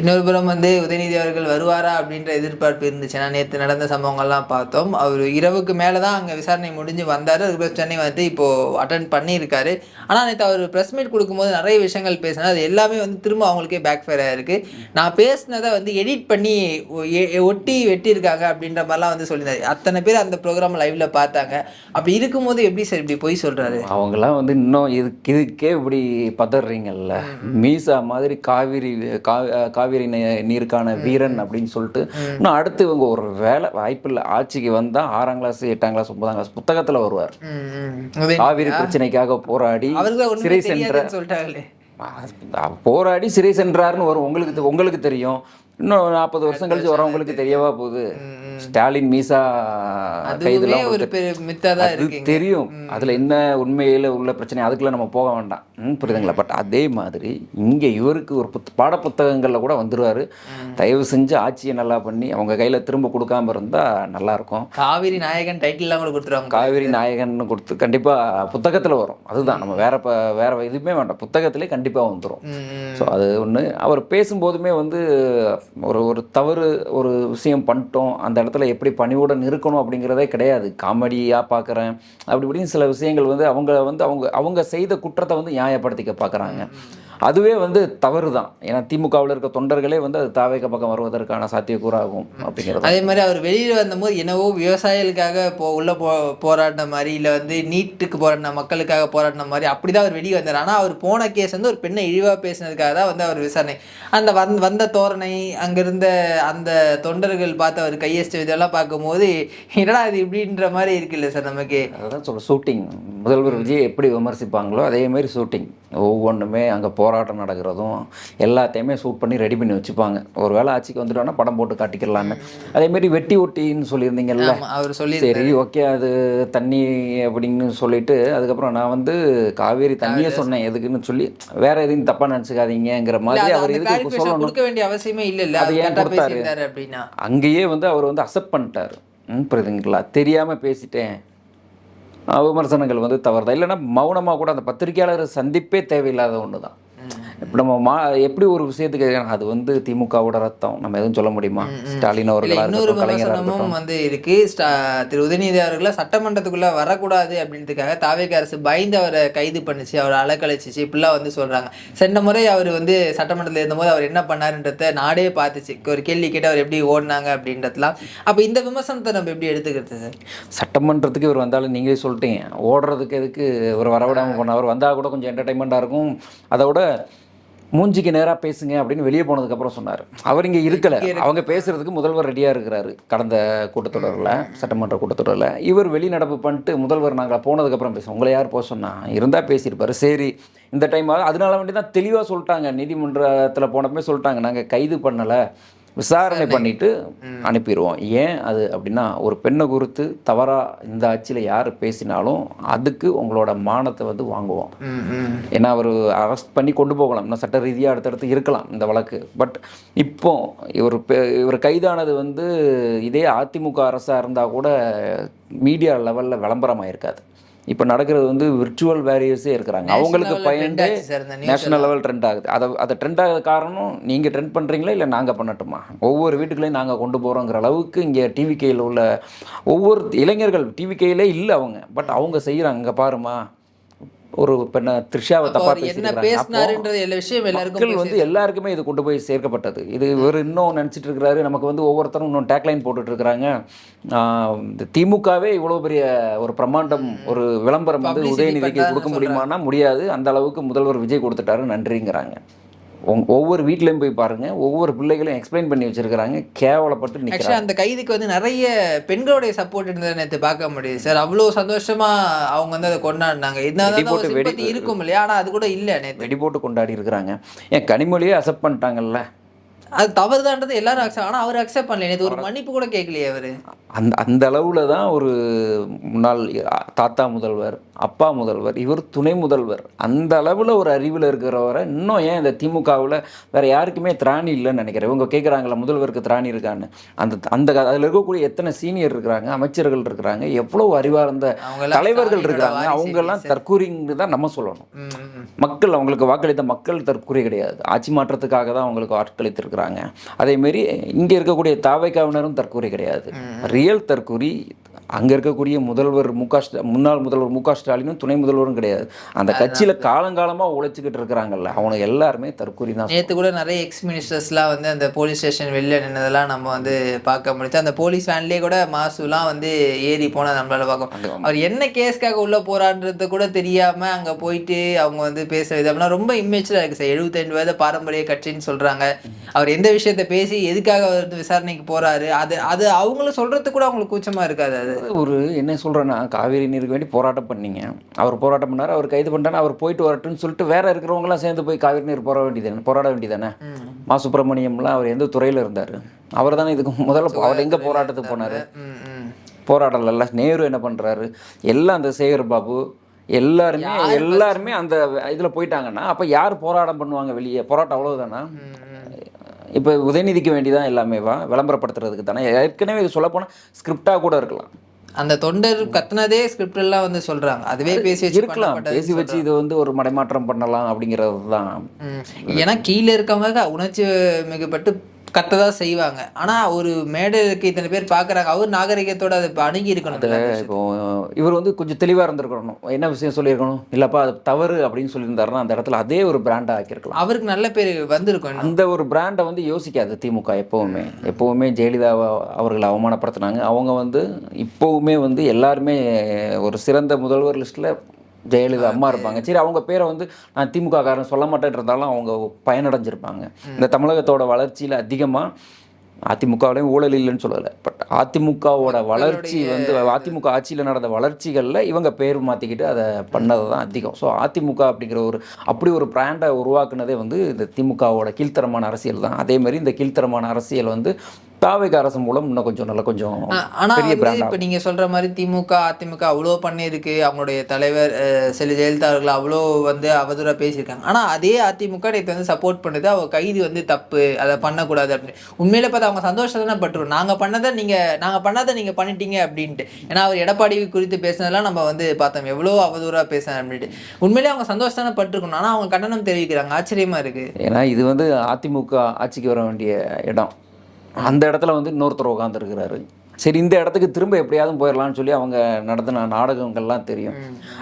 இன்னொரு புறம் வந்து உதயநிதி அவர்கள் வருவாரா அப்படின்ற எதிர்பார்ப்பு இருந்துச்சு. நான் நேற்று நடந்த சம்பவங்கள்லாம் பார்த்தோம். அவர் இரவுக்கு மேலே தான் அங்கே விசாரணை முடிஞ்சு வந்தார். அதுக்கப்புறம் சென்னை வந்து இப்போது அட்டன் பண்ணியிருக்காரு. ஆனால் நேற்று அவர் ப்ரெஸ் மீட் கொடுக்கும்போது நிறைய விஷயங்கள் பேசினார். அது எல்லாமே வந்து திரும்ப அவங்களுக்கே பேக் ஃபயர் ஆகிருக்கு. நான் பேசினதை வந்து எடிட் பண்ணி ஒட்டி வெட்டியிருக்காங்க அப்படின்ற மாதிரிலாம் வந்து சொல்லியிருந்தாரு. அத்தனை பேர் அந்த ப்ரோக்ராம் லைவ்ல பார்த்தாங்க. அப்படி இருக்கும்போது எப்படி சார் இப்படி போய் சொல்றாரு? அவங்கெல்லாம் வந்து இன்னும் இதுக்கே இப்படி பதறீங்கல்ல. மீசா மாதிரி காவிரி நீருக்கான வீரன் அப்படின்னு சொல்லிட்டு இன்னும் அடுத்து இவங்க ஒரு வேலை வாய்ப்பு இல்லை. ஆட்சிக்கு வந்தா 6ஆம் கிளாஸ் 8ஆம் கிளாஸ் 9ஆம் கிளாஸ் புத்தகத்துல வருவார். காவிரி பிரச்சனைக்காக போராடி சிறை சென்ற சிறை சென்றார்னு வரும். உங்களுக்கு தெரியும். இன்னும் 40 வருஷம் கழிச்சு வரவங்களுக்கு தெரியவா போகுது? ஸ்டாலின் மீசா கைதெல்லாம் தெரியும். அதுல என்ன உண்மையில உள்ள பிரச்சனை, அதுக்குள்ள நம்ம போக வேண்டாம். புரியுதுங்களா? பட் அதே மாதிரி இங்க இவருக்கு ஒரு பாட புத்தகங்கள்ல கூட வந்துருவாரு. தயவு செஞ்சு ஆட்சியை நல்லா பண்ணி அவங்க கையில திரும்ப கொடுக்காம இருந்தா நல்லா இருக்கும். காவிரி நாயகன் டைட்டில்லாம் கூட கொடுத்துருவாங்க. காவிரி நாயகன் கொடுத்து கண்டிப்பா புத்தகத்துல வரும். அதுதான் நம்ம வேற எதுவுமே வேண்டாம், புத்தகத்திலே கண்டிப்பா வந்துடும். ஸோ அது ஒன்று. அவர் பேசும்போதுமே வந்து ஒரு தவறு ஒரு விஷயம் பண்ணிட்டோம், அந்த இடத்துல எப்படி பணிவுடன் இருக்கணும் அப்படிங்கிறதே கிடையாது. காமெடியாக பார்க்குறேன் அப்படி இப்படின்னு சில விஷயங்கள் வந்து அவங்க செய்த குற்றத்தை வந்து நியாயப்படுத்திக்க பார்க்குறாங்க. அதுவே வந்து தவறு தான். ஏன்னா திமுகவில் இருக்க தொண்டர்களே வந்து அது தாவேக பக்கம் வருவதற்கான சாத்தியக்கூறாகும் அப்படிங்கிறது. அதே மாதிரி அவர் வெளியில் வந்தபோது என்னவோ விவசாயிகளுக்காக போராடின மாதிரி, இல்லை வந்து நீட்டுக்கு போராடின மக்களுக்காக போராடின மாதிரி அப்படி தான் அவர் வெளியே வந்தார். ஆனால் அவர் போன கேஸ் வந்து ஒரு பெண்ணை இழிவாக பேசினதுக்காக தான் வந்து அவர் விசாரணை. அந்த வந்த தோரணை, அங்கிருந்த அந்த தொண்டர்கள் பார்த்து அவர் கையெழுத்து இதெல்லாம் பார்க்கும்போது என்னடா இது இப்படின்ற மாதிரி இருக்குல்ல சார் நமக்கு. அதான் சொல்ல, ஷூட்டிங் முதல்வர் விஜய் எப்படி விமர்சிப்பாங்களோ அதே மாதிரி ஷூட்டிங் ஒவ்வொன்றுமே அங்கே போராட்டம் நடக்கிறதும் எல்லாத்தையுமே ஷூட் பண்ணி ரெடி பண்ணி வச்சுப்பாங்க. ஒரு வேளை ஆட்சிக்கு வந்துட்டோன்னா படம் போட்டு காட்டிக்கலான்னு. அதேமாரி வெட்டி ஒட்டின்னு சொல்லியிருந்தீங்கல்ல, அவர் சொல்லி சரி ஓகே அது தண்ணி அப்படின்னு சொல்லிட்டு அதுக்கப்புறம் நான் வந்து காவேரி தண்ணியே சொன்னேன் எதுக்குன்னு சொல்லி வேற எதையும் தப்பா நினச்சிக்காதீங்கிற மாதிரி அவர் எதுக்கு சொல்லணும், கொடுக்க வேண்டிய அவசியமே இல்லை. அது ஏன் கொடுத்தாரு அப்படின்னா அங்கேயே வந்து அவர் வந்து அக்செப்ட் பண்ணிட்டாரு. புரியுதுங்களா? தெரியாமல் பேசிட்டேன், விமர்சனங்கள் வந்து தவறுதான். இல்லைன்னா மௌனமாக கூட அந்த பத்திரிகையாளர் சந்திப்பே தேவையில்லாத ஒன்று தான். இப்போ நம்ம எப்படி ஒரு விஷயத்துக்கு அது வந்து திமுகவோட ரத்தம், நம்ம எதுவும் சொல்ல முடியுமா? ஸ்டாலின் அவர்களாக இன்னொரு விமர்சனமும் வந்து இருக்கு. திரு உதயநிதி அவர்களை சட்டமன்றத்துக்குள்ள வரக்கூடாது அப்படின்றதுக்காக தாவேக அரசு பயந்து அவரை கைது பண்ணிச்சு, அவரை அலக்கழிச்சிச்சு, இப்படிலாம் வந்து சொல்றாங்க. சென்ற முறை அவர் வந்து சட்டமன்றத்தில் இருந்தபோது அவர் என்ன பண்ணாருன்றத நாடே பார்த்துச்சு. ஒரு கேள்வி கேட்டு அவர் எப்படி ஓடினாங்க அப்படின்றதுலாம். அப்போ இந்த விமர்சனத்தை நம்ம எப்படி எடுத்துக்கிறது சார்? சட்டமன்றத்துக்கு இவர் வந்தாலும் நீங்களே சொல்லிட்டீங்க, ஓடுறதுக்கு எதுக்கு ஒரு வரவிடாமல் போன, அவர் வந்தால் கூட கொஞ்சம் என்டர்டைன்மெண்ட்டாக இருக்கும். அதோட மூஞ்சிக்கு நேராக பேசுங்க அப்படின்னு வெளியே போனதுக்கப்புறம் சொன்னார். அவர் இங்கே இருக்கலை, அவங்க பேசுகிறதுக்கு முதல்வர் ரெடியாக இருக்கிறாரு. கடந்த கூட்டத்தொடரில், சட்டமன்ற கூட்டத்தொடரில் இவர் வெளிநடப்பு பண்ணிட்டு முதல்வர் நாங்கள் போனதுக்கப்புறம் பேசுவோம், உங்களை யார் போக சொன்னால் இருந்தால் பேசியிருப்பார். சரி இந்த டைம் அதனால வேண்டி தான் தெளிவாக சொல்லிட்டாங்க, நீதிமன்றத்தில் போனப்பமே சொல்லிட்டாங்க, நாங்கள் கைது பண்ணலை, விசாரணை பண்ணிட்டு அனுப்பிடுவோம். ஏன் அது அப்படின்னா, ஒரு பெண்ணை குறித்து தவறாக இந்த ஆட்சியில் யார் பேசினாலும் அதுக்கு உங்களோட மானத்தை வந்து வாங்குவோம். ஏன்னா அவர் அரெஸ்ட் பண்ணி கொண்டு போகலாம், இன்னும் சட்ட ரீதியாக அடுத்தடுத்து இருக்கலாம் இந்த வழக்கு. பட் இப்போ இவர் கைதானது வந்து இதே அதிமுக அரசாக இருந்தால் கூட மீடியா லெவலில் விளம்பரமாக இருக்காது. இப்போ நடக்கிறது வந்து விர்ச்சுவல் வேரியர்ஸே இருக்கிறாங்க, அவங்களுக்கு பயந்து நேஷனல் லெவல் ட்ரெண்ட் ஆகுது. அதை ட்ரெண்ட் ஆகுது காரணம் நீங்கள் ட்ரெண்ட் பண்ணுறீங்களா இல்லை நாங்கள் பண்ணட்டுமா, ஒவ்வொரு வீட்டுக்குள்ளேயும் நாங்கள் கொண்டு போகிறோங்கிற அளவுக்கு இங்கே டிவிகேயில் உள்ள ஒவ்வொரு இளைஞர்கள் டிவிகேயிலே இல்லை அவங்க, பட் அவங்க செய்கிறாங்க. இங்கே பாருமா ஒரு பெண்ணை த்ரிஷாவை அப்ப தப்பாக அவர் என்ன பேசியிருக்கிறாங்க. பேசினாருன்றது எல்லா விஷயம் எல்லாருக்கும் மக்கள் வந்து எல்லாருக்குமே இது கொண்டு போய் சேர்க்கப்பட்டது. இது இவர் இன்னும் நினச்சிட்டு இருக்கிறாரு, நமக்கு வந்து ஒவ்வொருத்தரும் இன்னும் டேக்லைன் போட்டுட்டு இருக்கிறாங்க. இந்த திமுகவே இவ்வளோ பெரிய ஒரு பிரம்மாண்டம் ஒரு விளம்பரம் வந்து Publicity உதயநிதிக்கு பண்றாருன்னு கொடுக்க முடியுமானா முடியாது. அந்த அளவுக்கு முதல்வர் விஜய் கொடுத்துட்டாரு, நன்றிங்கிறாங்க. ஒவ்வொரு வீட்லேயும் போய் பாருங்க, ஒவ்வொரு பிள்ளைகளும் எக்ஸ்பிளைன் பண்ணி வச்சிருக்கிறாங்க, கேவலப்பட்டு ஆக்சுவலி நிற்கிறாங்க. அந்த கைதுக்கு வந்து நிறைய பெண்களுடைய சப்போர்ட் இருந்ததை நேற்று பார்க்க முடியுது சார். அவ்வளோ சந்தோஷமா அவங்க வந்து அதை கொண்டாடினாங்க. வெடி இதனால இருக்கும் இல்லையா, ஆனா அது கூட இல்லை நேற்று. வெடி போட்டு கொண்டாடி இருக்கிறாங்க. ஏன் கனிமொழியே அக்செப்ட் பண்ணிட்டாங்கல்ல. அது தவறுதான்றது எல்லாரும் அக்செப்ட், ஆனா அவர் அக்செப்ட் பண்ணல. நேற்று ஒரு மன்னிப்பு கூட கேட்கலையே அவரு. அந்த அளவில் தான் ஒரு முன்னாள் தாத்தா முதல்வர், அப்பா முதல்வர், இவர் துணை முதல்வர், அந்த அளவில் ஒரு அறிவில் இருக்கிறவரை இன்னும் ஏன் இந்த திமுகவில் வேறு யாருக்குமே திராணி இல்லைன்னு நினைக்கிறேன். இவங்க கேட்குறாங்களா முதல்வருக்கு திராணி இருக்கான்னு. அந்த அதில் இருக்கக்கூடிய எத்தனை சீனியர் இருக்கிறாங்க, அமைச்சர்கள் இருக்கிறாங்க, எவ்வளோ அறிவார்ந்த தலைவர்கள் இருக்கிறாங்க. அவங்கெல்லாம் தற்கூரின்னு தான் நம்ம சொல்லணும். மக்கள் அவங்களுக்கு வாக்களித்த மக்கள் தற்கூரி கிடையாது. ஆட்சி மாற்றத்துக்காக தான் அவங்களுக்கு வாக்களித்திருக்கிறாங்க. அதேமாரி இங்கே இருக்கக்கூடிய தாவைக்காவினரும் தற்கூரி கிடையாது. ரியல் தற்கூரி அங்கே இருக்கக்கூடிய முதல்வர் முன்னாள் முதல்வர் மு.க. ஸ்டாலினும் துணை முதல்வரும் கிடையாது. அந்த கட்சியில் காலங்காலமாக உழைச்சிக்கிட்டு இருக்கிறாங்கல்ல, அவங்க எல்லாருமே தற்கூரி தான். நேற்று கூட நிறைய எக்ஸ் மினிஸ்டர்ஸ்லாம் வந்து அந்த போலீஸ் ஸ்டேஷன் வெளில நின்னதெல்லாம் நம்ம வந்து பார்க்க முடிச்சு. அந்த போலீஸ் வேன்லேயே கூட மாசுலாம் வந்து ஏறி போனால் நம்மளால பார்க்க. அவர் என்ன கேஸ்க்காக உள்ளே போகிறான்றது கூட தெரியாமல் அங்கே போயிட்டு அவங்க வந்து பேச விதம்லாம் ரொம்ப இமேஜாக இருக்குது சார். 75 வயது பாரம்பரிய கட்சின்னு சொல்கிறாங்க. அவர் எந்த விஷயத்தை பேசி எதுக்காக அவர் வந்து விசாரணைக்கு போகிறாரு, அது அவங்களும் சொல்கிறதுக்கு கூட அவங்களுக்கு கூச்சமாக இருக்காது. அது ஒரு என்ன சொல்கிறேன்னா, காவேரி நீருக்கு வேண்டி போராட்டம் பண்ணீங்க, அவர் போராட்டம் பண்ணார், அவர் கைது பண்ணிட்டாரு, அவர் போயிட்டு வரட்டுன்னு சொல்லிட்டு வேற இருக்கிறவங்களாம் சேர்ந்து போய் காவேரி நீர் போராட வேண்டியதானே. மா சுப்பிரமணியம்லாம் அவர் எந்த துறையில் இருந்தார்? அவர் தானே இதுக்கு முதல்ல அவர் எங்கே போராட்டத்துக்கு போனார்? போராடல. நேரு என்ன பண்ணுறாரு? எல்லாம் அந்த சேகர் பாபு எல்லாருமே அந்த இதில் போயிட்டாங்கன்னா அப்போ யார் போராட்டம் பண்ணுவாங்க வெளியே? போராட்டம் அவ்வளோதானா? இப்போ உதயநிதிக்கு வேண்டிதான் எல்லாமேவா? விளம்பரப்படுத்துறதுக்கு தானே. ஏற்கனவே இது சொல்லப்போனால் ஸ்கிரிப்டாக கூட இருக்கலாம். அந்த தொண்டர் கத்துனதே ஸ்கிரிப்ட் எல்லாம் வந்து சொல்றாங்க. அதுவே பேசி வச்சு இருக்கலாம், பேசி வச்சு இது வந்து ஒரு மடைமாற்றம் பண்ணலாம் அப்படிங்கிறது தான். ஏன்னா கீழே இருக்கவங்க உணர்ச்சி மிகப்பட்டு கத்ததான் செய்வாங்க. ஆனா ஒரு மேடைக்கு இத்தனை பேர் பாக்குறாங்க, அவர் நாகரிகத்தோட அதை அணுகி இருக்கணும். இப்போ இவர் வந்து கொஞ்சம் தெளிவா இருந்திருக்கணும். என்ன விஷயம் சொல்லியிருக்கணும், இல்லப்பா அது தவறு அப்படின்னு சொல்லியிருந்தாருன்னா அந்த இடத்துல அதே ஒரு பிராண்டா ஆக்கியிருக்கலாம். அவருக்கு நல்ல பேர் வந்திருக்கும். அந்த ஒரு பிராண்டை வந்து யோசிக்காது திமுக. எப்பவுமே ஜெயலலிதா அவர்களை அவமானப்படுத்தினாங்க. அவங்க வந்து இப்போவுமே வந்து எல்லாருமே ஒரு சிறந்த முதல்வர் லிஸ்ட்ல ஜெயலலிதா அம்மா இருப்பாங்க. சரி, அவங்க பேரை வந்து நான் திமுக காரன் சொல்ல மாட்டேன் இருந்தாலும் அவங்க பயனடைஞ்சிருப்பாங்க. இந்த தமிழகத்தோட வளர்ச்சியில் அதிகமாக அதிமுகவிலையும் ஊழல் இல்லைன்னு சொல்லலை, பட் அதிமுகவோட வளர்ச்சி வந்து அதிமுக ஆட்சியில் நடந்த வளர்ச்சிகளில் இவங்க பேர் மாற்றிக்கிட்டு அதை பண்ணது தான் அதிகம். ஸோ அதிமுக அப்படிங்கிற அப்படி ஒரு பிராண்டை உருவாக்குனதே வந்து இந்த திமுகவோட கீழ்த்தரமான அரசியல் தான். அதேமாதிரி இந்த கீழ்த்தரமான அரசியல் வந்து தாவேக அரசு மூலம் இன்னும் கொஞ்சம் நல்லா கொஞ்சம் பெரிய பிராண்ட். இப்போ நீங்கள் சொல்கிற மாதிரி திமுக அதிமுக அவ்வளோ பண்ணியிருக்கு. அவங்களுடைய தலைவர் ஜெயலலிதா அவர்கள் அவ்வளோ வந்து அவதூறாக பேசியிருக்காங்க. ஆனால் அதே அதிமுக நேற்று வந்து சப்போர்ட் பண்ணுது, அவங்க கைது வந்து தப்பு, அதை பண்ணக்கூடாது அப்படின்னு. உண்மையில பார்த்து அவங்க சந்தோஷம் தானே பட்டுரும். நாங்கள் பண்ணாத நீங்கள் பண்ணிட்டீங்க அப்படின்ட்டு. ஏன்னா அவர் எடப்பாடி குறித்து பேசினதெல்லாம் நம்ம வந்து பார்த்தோம், எவ்வளோ அவதூறாக பேசினேன் அப்படின்ட்டு. உண்மையிலே அவங்க சந்தோஷம் தானே பட்டிருக்கணும். ஆனால் அவங்க கண்டனம் தெரிவிக்கிறாங்க, ஆச்சரியமாக இருக்குது. ஏன்னா இது வந்து அதிமுக ஆட்சிக்கு வர வேண்டிய இடம். அந்த இடத்துல வந்து இன்னொருத்தர் உட்காந்துருக்கிறாரு. சரி, இந்த இடத்துக்கு திரும்ப எப்படியாவது போயிடலான்னு சொல்லி அவங்க நடத்தின நாடகங்கள்லாம் தெரியும்.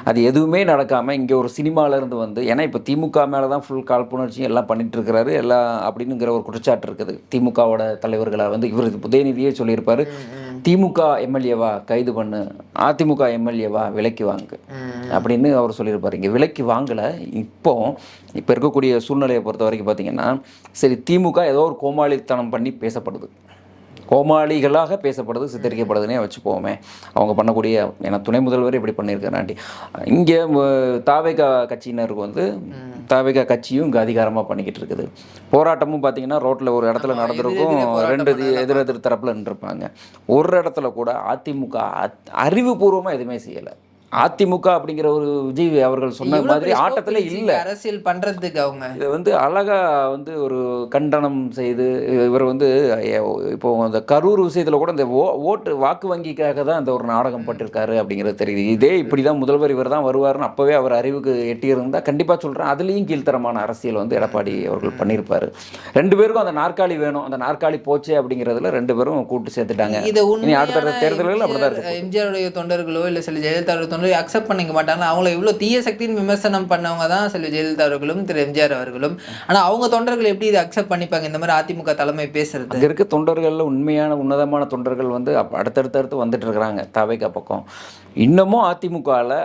அது எதுவுமே நடக்காமல் இங்கே ஒரு சினிமாவிலேருந்து வந்து, ஏன்னா இப்போ திமுக மேலே தான் ஃபுல் காழ்ப்புணர்ச்சி எல்லாம் பண்ணிட்டு இருக்கிறாரு எல்லாம் அப்படின்னுங்கிற ஒரு குற்றச்சாட்டு இருக்குது. திமுகவோட தலைவர்களை வந்து இவர் உதயநிதியே சொல்லியிருப்பார், திமுக எம்எல்ஏவா கைது பண்ணு, அதிமுக எம்எல்ஏவா விலைக்கு வாங்கு அப்படின்னு அவர் சொல்லியிருப்பார். இங்கே விலைக்கு வாங்கலை. இப்போ இருக்கக்கூடிய சூழ்நிலையை பொறுத்த வரைக்கும் பார்த்தீங்கன்னா, சரி திமுக ஏதோ ஒரு கோமாளித்தனம் பண்ணி பேசப்படுது, கோமாளிகளாக பேசப்படுது, சித்தரிக்கப்படுதுன்னே வச்சுப்போமே. அவங்க பண்ணக்கூடிய, ஏன்னா துணை முதல்வர் இப்படி பண்ணியிருக்காராண்டி. இங்கே தாவேகா கட்சியினருக்கு வந்து தாவேகா கட்சியும் இங்கே அதிகாரமாக பண்ணிக்கிட்டு இருக்குது. போராட்டமும் பார்த்தீங்கன்னா ரோட்டில் ஒரு இடத்துல நடந்திருக்கும், ரெண்டு எதிர் தரப்பில் நின்றுருப்பாங்க. ஒரு இடத்துல கூட அதிமுக அறிவுபூர்வமாக எதுவுமே செய்யலை. அதிமுக அப்படிங்கிற ஒரு விஜய் அவர்கள் சொன்ன மாதிரி ஆட்டத்தில் இல்லை. அரசியல் பண்ணுறதுக்கு அவங்க இதை வந்து அழகாக வந்து ஒரு கண்டனம் செய்து இவர் வந்து இப்போ அந்த கரூர் விஷயத்தில் கூட இந்த ஓட்டு வாக்கு வங்கிக்காக தான் இந்த ஒரு நாடகம் பட்டிருக்காரு அப்படிங்கிறது தெரியுது. இதே இப்படி தான் முதல்வர் இவர் தான் வருவார்னு அப்போவே அவர் அறிவுக்கு எட்டியிருந்தால் கண்டிப்பாக சொல்கிறேன், அதுலேயும் கீழ்த்தரமான அரசியல் வந்து எடப்பாடி அவர்கள் பண்ணியிருப்பார். ரெண்டு பேருக்கும் அந்த நாற்காலி வேணும், அந்த நாற்காலி போச்சே அப்படிங்கிறதுல ரெண்டு பேரும் கூட்டு சேர்த்துட்டாங்க. இதை இனி அடுத்த தேர்தல்கள் அப்படி தான் இருக்கு. எம்ஜிஆருடைய தொண்டர்களோ இல்லை சில ஜெயலலிதா தொண்டர்கள் அக்செப்ட் பண்ணிக்க மாட்டாங்க. அவங்கள இவ்வளோ தீய சக்தின்னு விமர்சனம் பண்ணவங்க தான் செல்வி ஜெயலலிதா அவர்களும் திரு எம்ஜிஆர் அவர்களும். ஆனால் அவங்க தொண்டர்கள் எப்படி இதை அக்செப்ட் பண்ணிப்பாங்க இந்த மாதிரி அதிமுக தலைமை பேசுறது? அங்கே இருக்க தொண்டர்களில் உன்னதமான தொண்டர்கள் வந்து அடுத்தடுத்து வந்துட்டு இருக்கிறாங்க தவைக்கா பக்கம். இன்னமும் அதிமுகவில்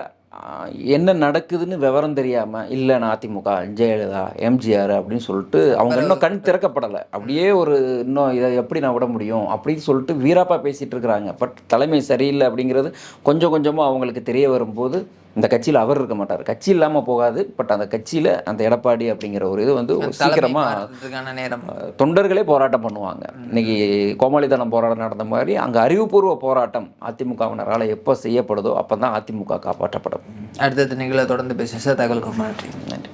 என்ன நடக்குதுன்னு விவரம் தெரியாமல், இல்லை நான் அதிமுக ஜெயலலிதா எம்ஜிஆர் அப்படின்னு சொல்லிட்டு அவங்க இன்னும் கண் திறக்கப்படலை. அப்படியே ஒரு இன்னும் இதை எப்படி நான் விட முடியும் அப்படின்னு சொல்லிட்டு வீராப்பா பேசிகிட்டு இருக்கிறாங்க. பட் தலைமை சரியில்லை அப்படிங்கிறது கொஞ்சம் கொஞ்சமாக அவங்களுக்கு தெரிய வரும்போது இந்த கட்சியில் அவர் இருக்க மாட்டார். கட்சி இல்லாமல் போகாது. பட் அந்த கட்சியில் அந்த எடப்பாடி அப்படிங்கிற ஒரு இது வந்து சீக்கிரமாக நேரம் தொண்டர்களே போராட்டம் பண்ணுவாங்க. இன்னைக்கு கோமாளித்தனம் போராட்டம் நடந்த மாதிரி அங்கே அறிவுபூர்வ போராட்டம் அதிமுகவினரால் எப்போ செய்யப்படுதோ அப்போ தான் அதிமுக காப்பாற்றப்படும். அடுத்தது நிகழ்வை தொடர்ந்து பேச சார். தகவல் நன்றி.